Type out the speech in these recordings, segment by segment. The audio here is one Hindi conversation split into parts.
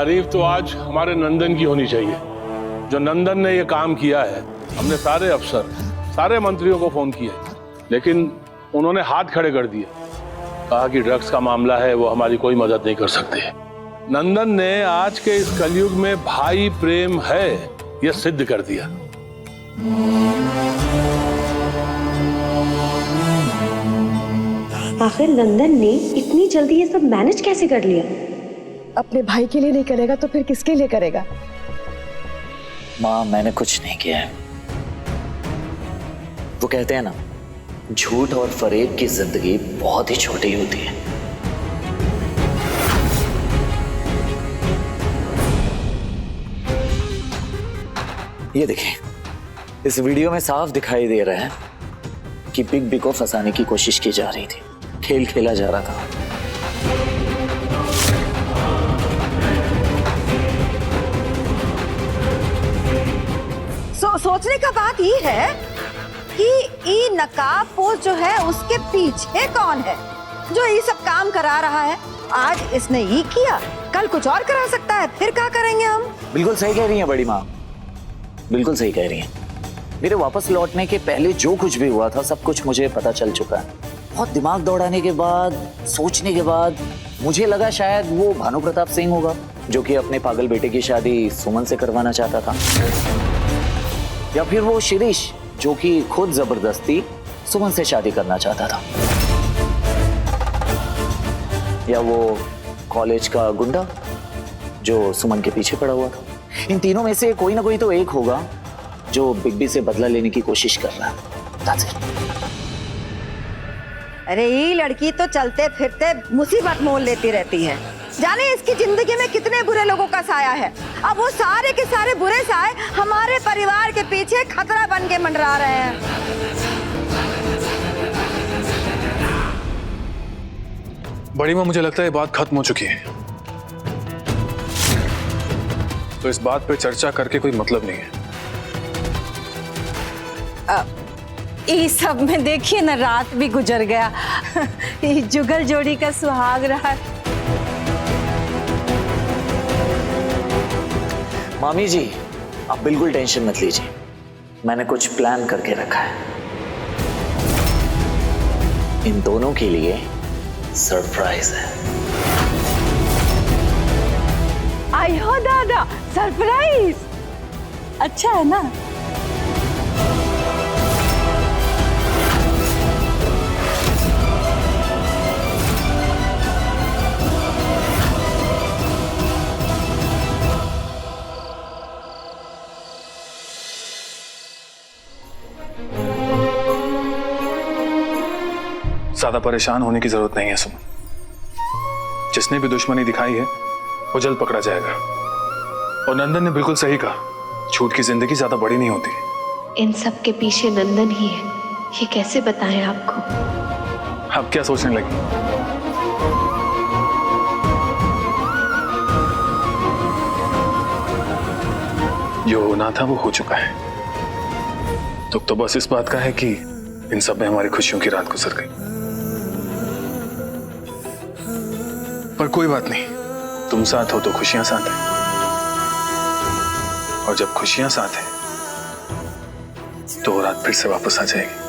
तारीफ तो आज हमारे नंदन की होनी चाहिए। जो नंदन ने ये काम किया है, हमने सारे अफसर, सारे मंत्रियों को फोन किया, लेकिन उन्होंने हाथ खड़े कर दिए। कहा कि ड्रग्स का मामला है, वो हमारी कोई मदद नहीं कर सकते। नंदन ने आज के इस कलयुग में भाई प्रेम है ये सिद्ध कर दिया। आखिर नंदन ने इतनी जल्दी ये सब मैनेज कैसे कर लिया? अपने भाई के लिए नहीं करेगा तो फिर किसके लिए करेगा? माँ, मैंने कुछ नहीं किया है। वो कहते हैं ना, झूठ और फरेब की जिंदगी बहुत ही छोटी होती है। ये देखिए, इस वीडियो में साफ दिखाई दे रहा है कि बिग बी को फंसाने की कोशिश की जा रही थी, खेल खेला जा रहा था। सोचने का बात ये है कि ये नकाबपोश जो है उसके पीछे कौन है जो ये सब काम करा रहा है। आज इसने ये किया, कल कुछ और करा सकता है, फिर क्या करेंगे हम? बिल्कुल सही कह रही हैं बड़ी माँ, बिल्कुल सही कह रही हैं। मेरे वापस लौटने के पहले जो कुछ भी हुआ था सब कुछ मुझे पता चल चुका है। बहुत दिमाग दौड़ाने के बाद, सोचने के बाद मुझे लगा शायद वो भानु प्रताप सिंह होगा जो कि अपने पागल बेटे की शादी सुमन से करवाना चाहता था, या फिर वो शिरीष जो कि खुद जबरदस्ती सुमन से शादी करना चाहता था, या वो कॉलेज का गुंडा जो सुमन के पीछे पड़ा हुआ था। इन तीनों में से कोई ना कोई तो एक होगा जो बिग बी से बदला लेने की कोशिश कर रहा है। That's it. अरे ये लड़की तो चलते फिरते मुसीबत मोल लेती रहती है। जाने इसकी जिंदगी में कितने बुरे लोगों का साया है। अब वो सारे के सारे बुरे साए हमारे परिवार के पीछे खतरा बन के मंडरा रहे हैं। बड़ी माँ, मुझे लगता है ये बात खत्म हो चुकी है, तो इस बात पे चर्चा करके कोई मतलब नहीं है। ये सब में देखिए ना, रात भी गुजर गया। ये जुगल जोड़ी का सुहाग रहा। मामी जी, आप बिल्कुल टेंशन मत लीजिए, मैंने कुछ प्लान करके रखा है। इन दोनों के लिए सरप्राइज है। आयो दादा, सरप्राइज अच्छा है ना? ज्यादा परेशान होने की जरूरत नहीं है सुमन। जिसने भी दुश्मनी दिखाई है वो जल्द पकड़ा जाएगा। और नंदन ने बिल्कुल सही कहा, झूठ की जिंदगी ज्यादा बड़ी नहीं होती। इन सब के पीछे नंदन ही है, ये कैसे बताएं आपको? आप क्या सोचने लगी? जो होना था वो हो चुका है। तो बस इस बात का है कि इन सब में हमारी खुशियों की रात गुजर गई। पर कोई बात नहीं, तुम साथ हो तो खुशियां साथ हैं, और जब खुशियां साथ हैं तो वो रात फिर से वापस आ जाएगी।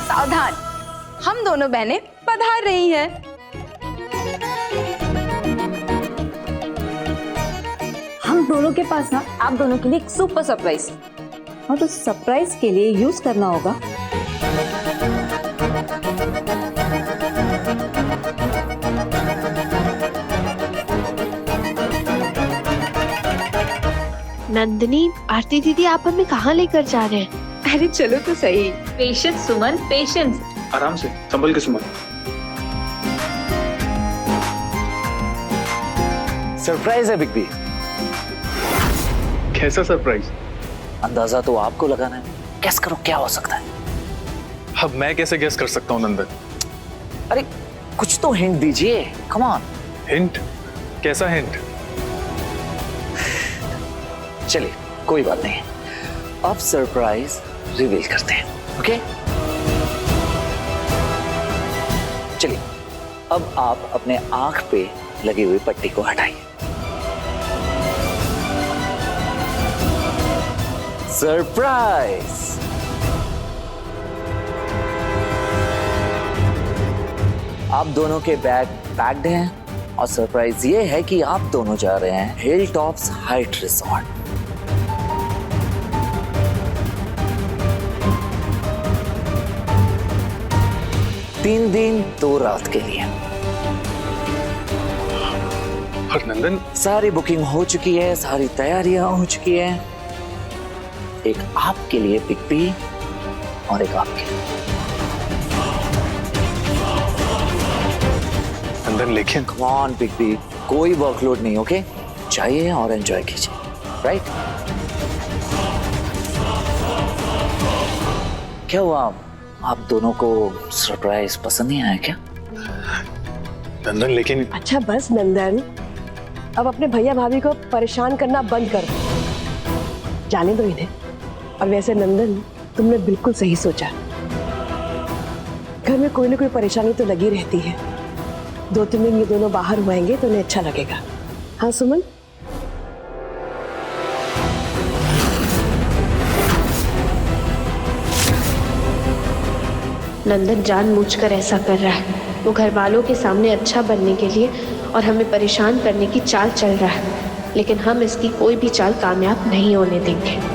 सावधान, हम दोनों बहनें पधार रही हैं। हम दोनों के पास ना आप दोनों के लिए एक सुपर सरप्राइज, और तो सरप्राइज के लिए यूज करना होगा नंदिनी, आरती दीदी आप हमें कहाँ लेकर जा रहे हैं? अरे चलो तो सही। पेशेंस सुमन, पेशेंस। आराम से, संभल के सुमन। सरप्राइज है बिग बी। कैसा सरप्राइज? अंदाजा तो आपको लगाना है, गेस करो क्या हो सकता है। अब मैं कैसे गेस कर सकता हूँ नंदन? अरे कुछ तो हिंट दीजिए, कम ऑन। हिंट? कैसा हिंट? चलिए कोई बात नहीं, अब सरप्राइज रिवील करते हैं, ओके? चलिए अब आप अपने आंख पे लगी हुई पट्टी को हटाइए। सरप्राइज! आप दोनों के बैग पैक्ड हैं और सरप्राइज ये है कि आप दोनों जा रहे हैं हिल टॉप्स हाइट रिसोर्ट। तीन दिन 2 रात के लिए। और नंदन, सारी बुकिंग हो चुकी है, सारी तैयारियां हो चुकी है। एक आपके लिए बिग बी और एक आपके लिए। नंदन लेकिन कम ऑन बिग बी, कोई वर्कलोड नहीं, ओके? चाहिए और एंजॉय कीजिए, राइट? क्या हुआ, आप दोनों को सरप्राइज पसंद नहीं आया क्या? नंदन लेकिन अच्छा बस नंदन, अब अपने भैया भाभी को परेशान करना बंद कर, जाने दो इन्हें। और वैसे नंदन, तुमने बिल्कुल सही सोचा, घर में कोई ना कोई परेशानी तो लगी रहती है। 2-3 दिन ये दोनों बाहर हुएंगे तो उन्हें अच्छा लगेगा। हाँ सुमन? नंदन जानबूझकर ऐसा कर रहा है। वो घर वालों के सामने अच्छा बनने के लिए और हमें परेशान करने की चाल चल रहा है, लेकिन हम इसकी कोई भी चाल कामयाब नहीं होने देंगे।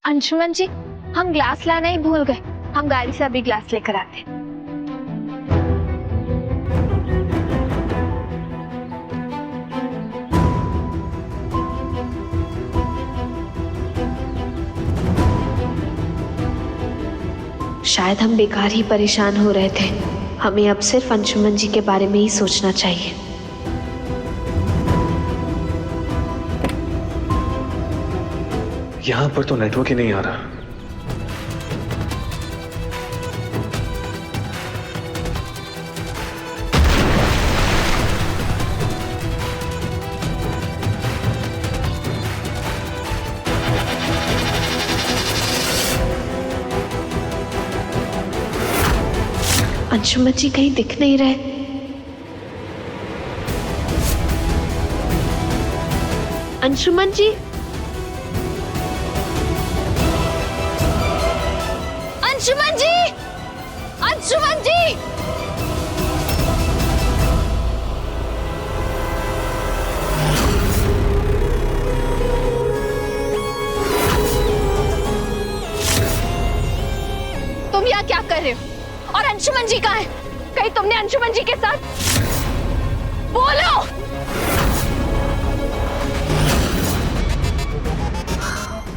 अंशुमन जी, हम ग्लास लाना ही भूल गए। हम गाड़ी से अभी ग्लास लेकर आते हैं। शायद हम बेकार ही परेशान हो रहे थे। हमें अब सिर्फ अंशुमन जी के बारे में ही सोचना चाहिए। यहां पर तो नेटवर्क ही नहीं आ रहा। अंशुमन जी कहीं दिख नहीं रहे। अंशुमन जी, अंशुमन जी, अंशुमन जी। तुम यहाँ क्या कर रहे हो? और अंशुमन जी कहाँ है? कहीं तुमने अंशुमन जी के साथ? बोलो।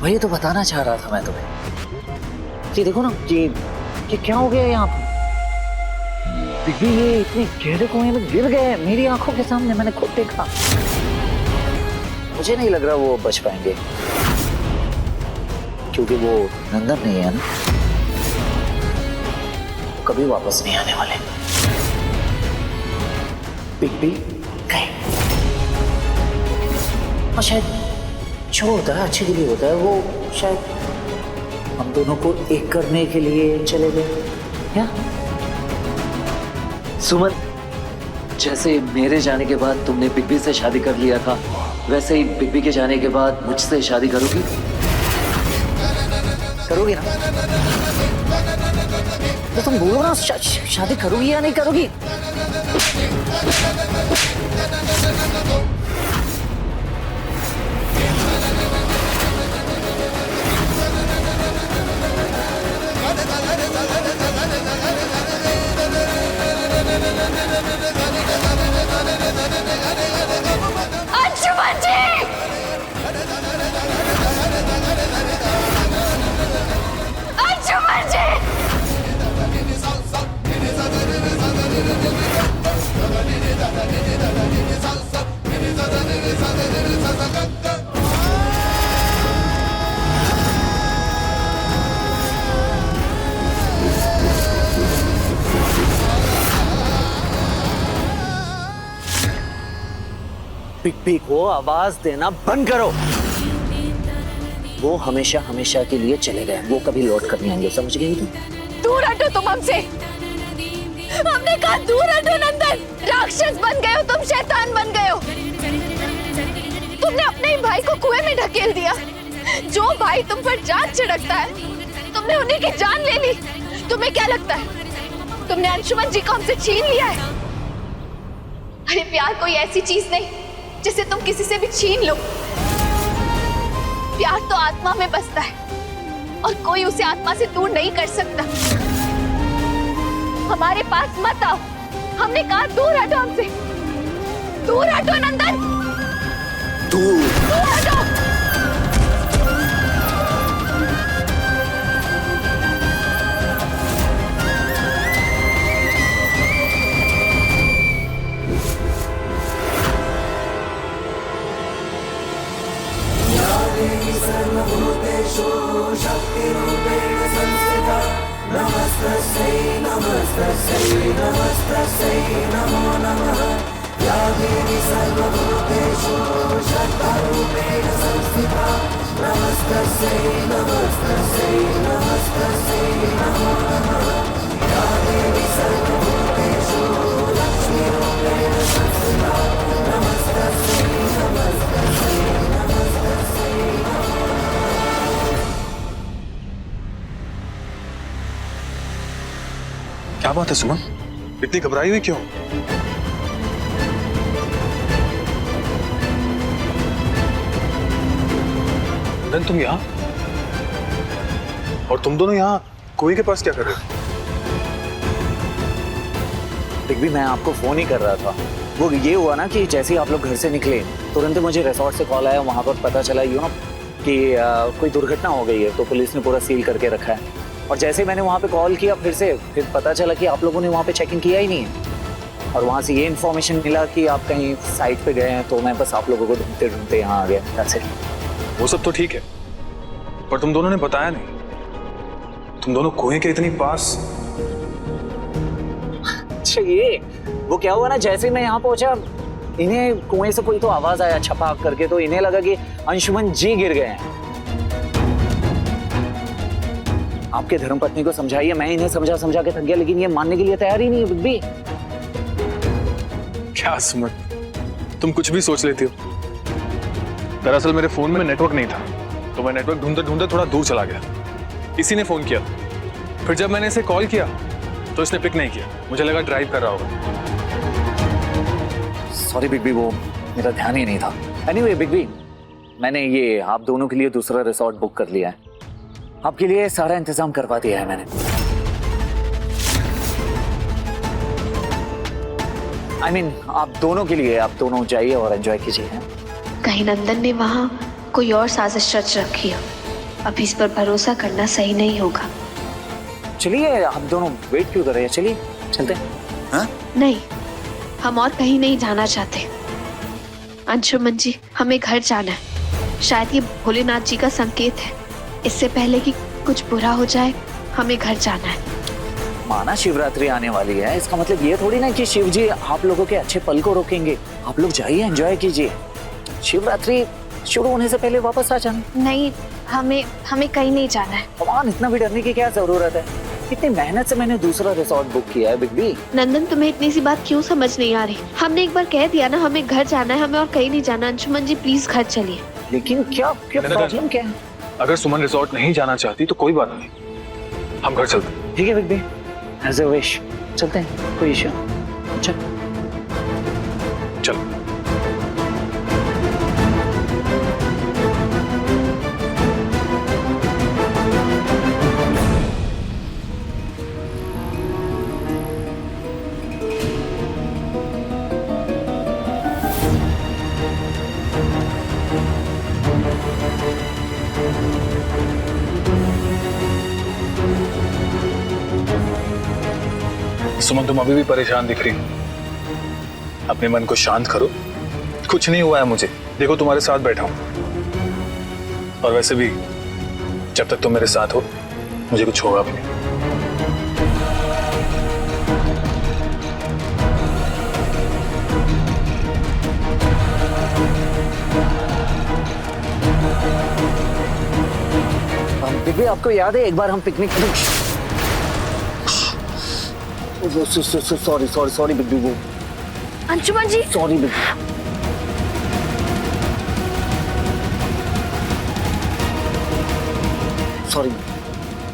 वही तो बताना चाह रहा था मैं तुम्हें कि देखो ना कि क्या हो गया यहाँ पर। बिग बी ये इतने गहरे कुएं में गिर गए मेरी आंखों के सामने, मैंने खुद देखा। मुझे नहीं लग रहा वो बच पाएंगे, क्योंकि वो नंदन नहीं है ना, कभी वापस नहीं आने वाले। बिग बी गए। और शायद जो होता है अच्छे के लिए होता है, वो शायद हम दोनों को एक करने के लिए चले गए। क्या सुमन, जैसे मेरे जाने के बाद तुमने बिग बी से शादी कर लिया था, वैसे ही बिग बी के जाने के बाद मुझसे शादी करोगी? करोगी ना? तो तुम बोलो ना, शादी करोगी या नहीं करोगी? अंशुमन जी! अंशुमन जी! बिग बी को आवाज देना बंद करो। वो हमेशा हमेशा के लिए चले गए, वो कभी लौट कर नहीं आएंगे, समझ गई तुम? दूर हटो तुम हमसे। हमने कहा दूर हटो नंदन। राक्षस बन गए हो तुम, शैतान बन गए हो। तुमने अपने ही भाई को कुएं में ढकेल दिया। जो भाई तुम पर जान छिड़कता है, तुमने उन्हीं की जान ले ली। तुम्हें क्या लगता है तुमने अंशुमन जी को हमसे छीन लिया है? अरे प्यार कोई ऐसी चीज नहीं जिसे तुम किसी से भी छीन लो। प्यार तो आत्मा में बसता है और कोई उसे आत्मा से दूर नहीं कर सकता। हमारे पास मत आओ। हमने कहा दूर हटो हमसे। दूर हटो नंदन। दूर हटो। क्या बात है सुमन, इतनी घबराई हुई क्यों? नंदन तुम यहाँ, और तुम दोनों यहाँ कुएं के पास क्या कर रहे हो? बिग बी मैं आपको फोन ही कर रहा था। वो ये हुआ ना कि जैसे ही आप लोग घर से निकले तुरंत मुझे रिसोर्ट से कॉल आया। वहां पर पता चला कि कोई दुर्घटना हो गई है, तो पुलिस ने पूरा सील करके रखा है। और जैसे ही मैंने वहां पे कॉल किया फिर पता चला कि आप लोगों ने वहां पे चेकिंग किया ही नहीं है। और वहां से ये इन्फॉर्मेशन मिला कि आप कहीं साइट पे गए हैं, तो मैं बस आप लोगों को ढूंढते ढूंढते यहाँ आ गया। That's it। वो सब तो ठीक है, पर तुम दोनों ने बताया नहीं। तुम दोनों कुएं के इतनी पास। अच्छा ये वो क्या हुआ ना, जैसे ही मैं यहाँ पहुंचा इन्हें कुएं से कोई तो आवाज आया छपाक करके, तो इन्हें लगा कि अंशुमन जी गिर गए हैं। आपके धर्मपत्नी को समझाइए, मैं इन्हें समझा के थक गया, लेकिन ये मानने के लिए तैयार ही नहीं है। बिग बी क्या सुमन, तुम कुछ भी सोच लेती हो। दरअसल मेरे फोन में नेटवर्क नहीं था, तो मैं नेटवर्क ढूंढते ढूंढते थोड़ा दूर चला गया। इसी ने फोन किया। फिर जब मैंने इसे कॉल किया तो इसने पिक नहीं किया। मुझे लगा ड्राइव कर रहा होगा। सॉरी बिग बी, वो मेरा ध्यान ही नहीं था। एनीवे बिग बी, मैंने ये आप दोनों के लिए दूसरा रिसोर्ट बुक कर लिया है। आपके लिए सारा इंतजाम करवा दिया है मैंने। I mean, आप दोनों के लिए, आप दोनों जाइए और एंजॉय कीजिए। हैं? कहीं नंदन ने वहां कोई और साजिश रच रखी हो। अब इस पर भरोसा करना सही नहीं होगा। चलिए, आप दोनों वेट क्यों कर रहे हैं? चलिए चलते हैं। हाँ? नहीं, हम और कहीं नहीं जाना चाहते। अंशुमन जी, हमें घर जाना है। शायद ये भोलेनाथ जी का संकेत है। इससे पहले कि कुछ बुरा हो जाए, हमें घर जाना है। माना शिवरात्रि आने वाली है, इसका मतलब ये थोड़ी ना कि शिव जी आप लोगों के अच्छे पल को रोकेंगे। आप लोग जाइए, एंजॉय कीजिए। शिवरात्रि शुरू होने से पहले वापस आ जाना। नहीं, हमें कहीं नहीं जाना है। कमान, इतना भी डरने की क्या जरूरत है? इतनी मेहनत से मैंने दूसरा रिसोर्ट बुक किया है बिग बी। नंदन, तुम्हें इतनी सी बात क्यों समझ नहीं आ रही? हमने एक बार कह दिया ना, हमें घर जाना है, हमें और कहीं नहीं जाना। अंशुमन जी प्लीज घर चलिए। लेकिन क्या प्रॉब्लम क्या है? अगर सुमन रिसोर्ट नहीं जाना चाहती तो कोई बात नहीं, हम घर चलते हैं। ठीक है big B, as a wish. चलते हैं, कोई इश्यू। चल चलो। सुमन, तुम अभी भी परेशान दिख रही हो। अपने मन को शांत करो, कुछ नहीं हुआ है मुझे। देखो, तुम्हारे साथ बैठा हूं, और वैसे भी जब तक तुम मेरे साथ हो मुझे कुछ होगा भी नहीं। बिग बी, आपको याद है एक बार हम picnic sorry big B, Anshuman ji, sorry big sorry.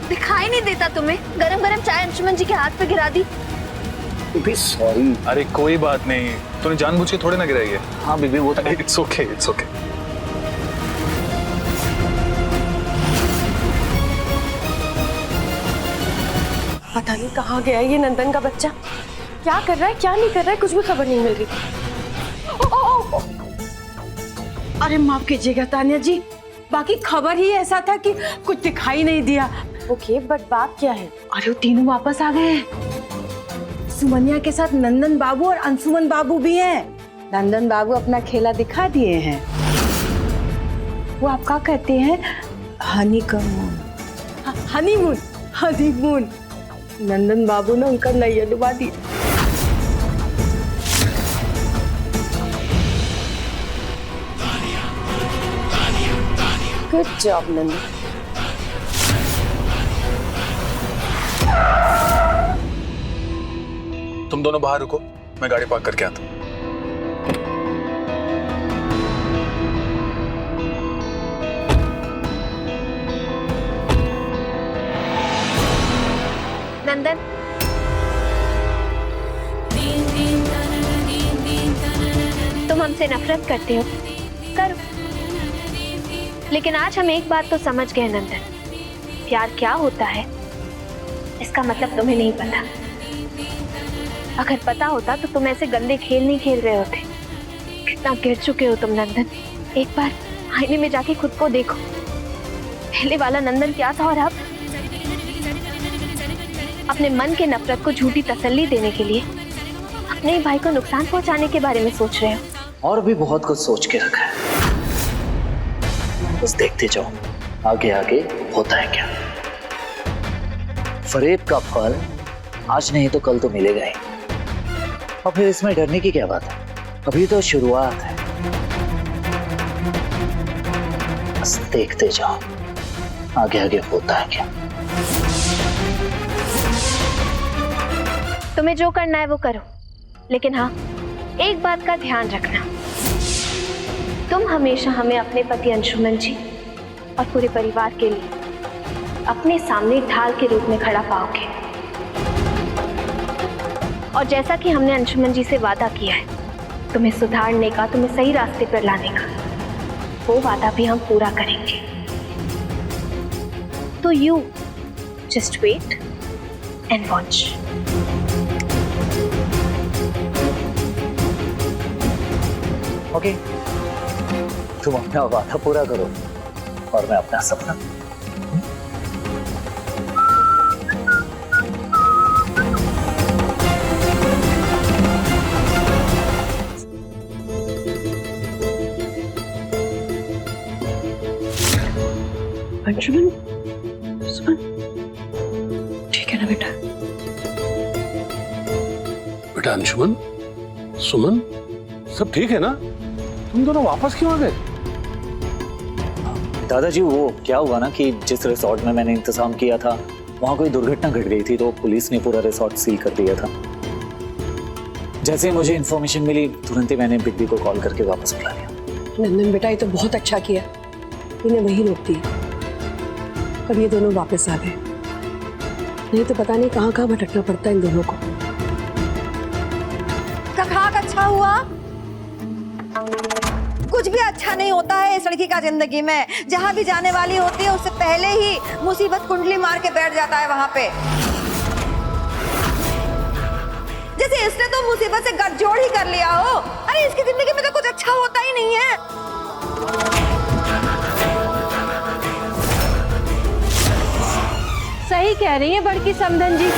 दिखाई नहीं देता तुम्हें? गरम गरम चाय अंशुमन जी के हाथ पे गिरा दी। सॉरी। अरे कोई बात नहीं, तूने जानबूझ के थोड़े ना गिराई है। हाँ बिग बी, वो तो इट्स ओके, इट्स ओके। पता नहीं कहाँ गया ये नंदन का बच्चा। क्या कर रहा है, क्या नहीं कर रहा है, कुछ भी खबर नहीं मिल रही। ओ, अरे माफ कीजिएगा तान्या जी, बाकी खबर ही ऐसा था कि कुछ दिखाई नहीं दिया। ओके, बट बात क्या है? अरे वो तीनों वापस आ गए हैं। सुमनिया के साथ नंदन बाबू और अंशुमन बाबू भी हैं। नंदन बाबू अपना खेला दिखा दिए हैं। वो आप क्या कहते हैं? Honeymoon, honeymoon, honeymoon. नंदन बाबू ने उनका नैया डुबा दिया। Good job Nandan. तुम दोनों बाहर रुको, मैं गाड़ी पार्क करके आता हूँ। नंदन, तुम हमसे नफरत करते हो, करो। लेकिन आज हम एक बात तो समझ गए नंदन, प्यार क्या होता है इसका मतलब तुम्हें नहीं पता। अगर पता होता तो तुम ऐसे गंदे खेल नहीं खेल रहे होते। कितना गिर चुके हो तुम नंदन। एक बार आईने में जाके खुद को देखो। पहले वाला नंदन क्या था और अब? अपने मन के नफरत को झूठी तसल्ली देने के लिए अपने ही भाई को नुकसान पहुंचाने के बारे में सोच रहे हो। और भी बहुत कुछ सोच के रखा है, बस देखते जाओ आगे आगे होता है क्या। फरेब का फल आज नहीं तो कल तो मिलेगा ही, और फिर इसमें डरने की क्या बात है? अभी तो शुरुआत है, बस देखते जाओ आगे आगे होता है क्या। तुम्हें जो करना है वो करो, लेकिन हाँ, एक बात का ध्यान रखना, तुम हमेशा हमें अपने पति अंशुमन जी और पूरे परिवार के लिए अपने सामने ढाल के रूप में खड़ा पाओगे। और जैसा कि हमने अंशुमन जी से वादा किया है तुम्हें सुधारने का, तुम्हें सही रास्ते पर लाने का, वो वादा भी हम पूरा करेंगे। तो you just wait and watch. Okay, तुम अपना वादा पूरा करो और मैं अपना सपना। अंशुमन, सुमन, ठीक है ना बेटा? बेटा अंशुमन, सुमन, सब ठीक है ना? तुम दोनों वापस क्यों आ गए? दादाजी वो क्या हुआ ना कि जिस रिसोर्ट में मैंने इंतजाम किया था वहां कोई दुर्घटना घट गई थी, तो पुलिस ने पूरा रिसोर्ट सील कर दिया था। जैसे ही मुझे इन्फॉर्मेशन मिली तुरंत ही मैंने बिग बी को कॉल करके वापस बुला लिया। नंदन बेटा, ये तो बहुत अच्छा किया, इन्हें वही रोक दी और ये दोनों वापस आ गए, नहीं तो पता नहीं कहाँ कहाँ भटकना पड़ता इन दोनों को। कहाँ अच्छा हुआ? कुछ भी अच्छा नहीं होता है इस लड़की का जिंदगी में। जहां भी जाने वाली होती है उससे पहले ही मुसीबत कुंडली मार के बैठ जाता है वहां पे। जैसे इसने तो मुसीबत से गठजोड़ ही कर लिया हो। अरे इसकी जिंदगी में तो कुछ अच्छा होता ही नहीं है। सही कह रही है बड़की समधन जी।